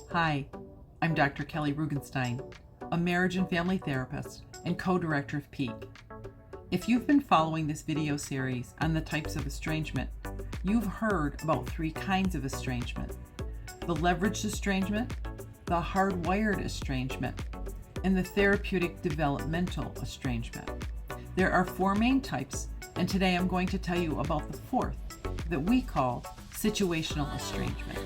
Hi, I'm Dr. Kelly Rugenstein, a marriage and family therapist and co-director of Peak. If you've been following this video series on the types of estrangement, you've heard about three kinds of estrangement: the leveraged estrangement, the hardwired estrangement, and the therapeutic developmental estrangement. There are four main types, and today I'm going to tell you about the fourth, that we call situational estrangement.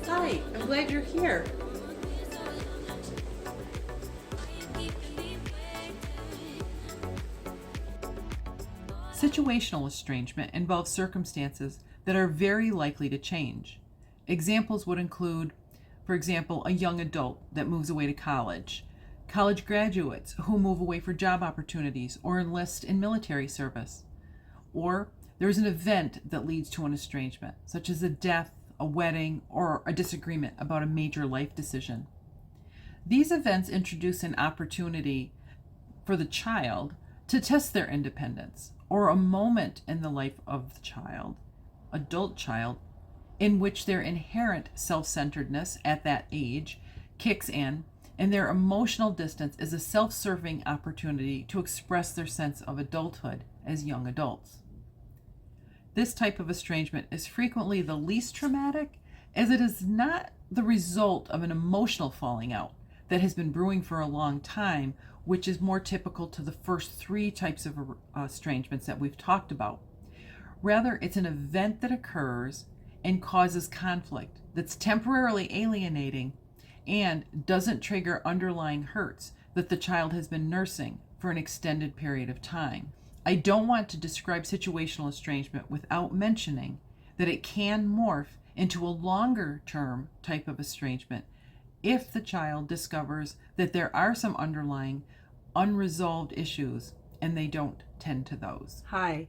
Hi, I'm glad you're here. Situational estrangement involves circumstances that are very likely to change. Examples would include, for example, a young adult that moves away to college graduates who move away for job opportunities or enlist in military service, or there's an event that leads to an estrangement, such as a death, a wedding, or a disagreement about a major life decision. These events introduce an opportunity for the child to test their independence, or a moment in the life of the child, adult child, in which their inherent self-centeredness at that age kicks in, and their emotional distance is a self-serving opportunity to express their sense of adulthood as young adults. This type of estrangement is frequently the least traumatic, as it is not the result of an emotional falling out that has been brewing for a long time, which is more typical to the first three types of estrangements that we've talked about. Rather, it's an event that occurs and causes conflict that's temporarily alienating and doesn't trigger underlying hurts that the child has been nursing for an extended period of time. I don't want to describe situational estrangement without mentioning that it can morph into a longer term type of estrangement if the child discovers that there are some underlying unresolved issues and they don't tend to those. Hi,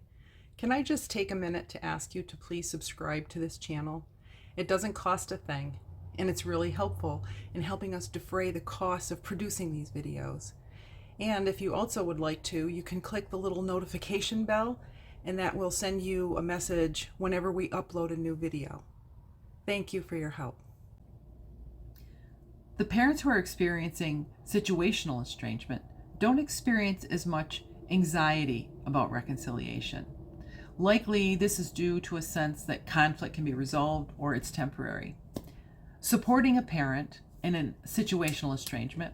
can I just take a minute to ask you to please subscribe to this channel? It doesn't cost a thing, and it's really helpful in helping us defray the costs of producing these videos. And if you also would like to, you can click the little notification bell, and that will send you a message whenever we upload a new video. Thank you for your help. The parents who are experiencing situational estrangement don't experience as much anxiety about reconciliation. Likely, this is due to a sense that conflict can be resolved or it's temporary. Supporting a parent in a situational estrangement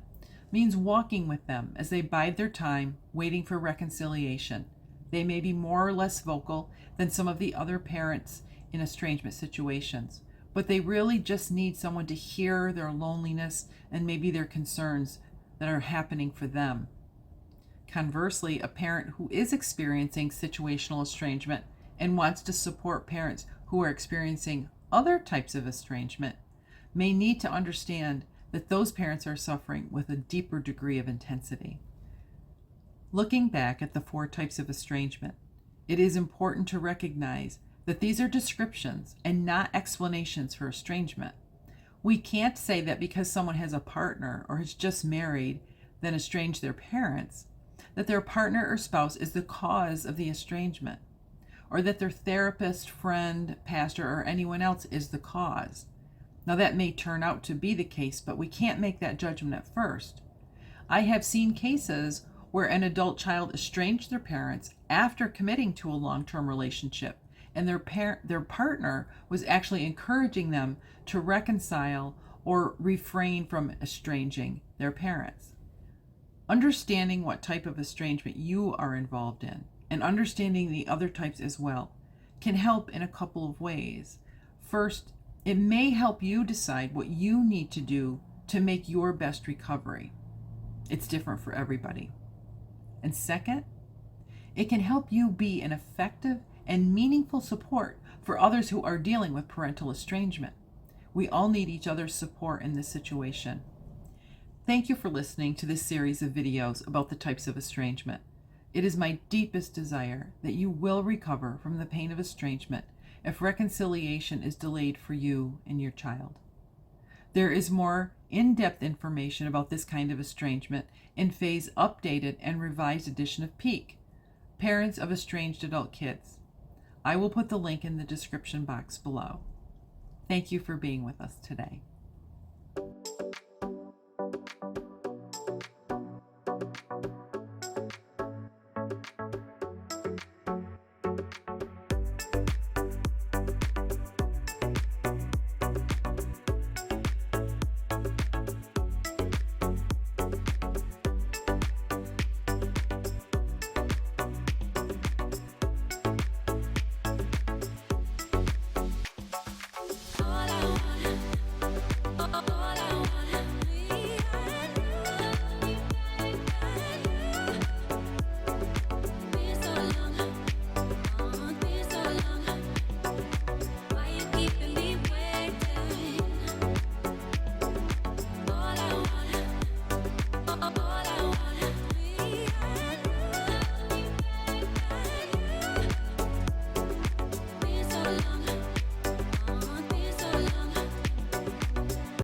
means walking with them as they bide their time waiting for reconciliation. They may be more or less vocal than some of the other parents in estrangement situations, but they really just need someone to hear their loneliness and maybe their concerns that are happening for them. Conversely, a parent who is experiencing situational estrangement and wants to support parents who are experiencing other types of estrangement may need to understand that those parents are suffering with a deeper degree of intensity. Looking back at the four types of estrangement, it is important to recognize that these are descriptions and not explanations for estrangement. We can't say that because someone has a partner or has just married, then estranged their parents, that their partner or spouse is the cause of the estrangement, or that their therapist, friend, pastor, or anyone else is the cause. Now, that may turn out to be the case, but we can't make that judgment at first. I have seen cases where an adult child estranged their parents after committing to a long-term relationship, and their partner was actually encouraging them to reconcile or refrain from estranging their parents. Understanding what type of estrangement you are involved in, and understanding the other types as well, can help in a couple of ways. First, it may help you decide what you need to do to make your best recovery. It's different for everybody. And second, it can help you be an effective and meaningful support for others who are dealing with parental estrangement. We all need each other's support in this situation. Thank you for listening to this series of videos about the types of estrangement. It is my deepest desire that you will recover from the pain of estrangement if reconciliation is delayed for you and your child. There is more in-depth information about this kind of estrangement in Faye's updated and revised edition of Peak. parents of estranged adult kids. I will put the link in the description box below. Thank you for being with us today.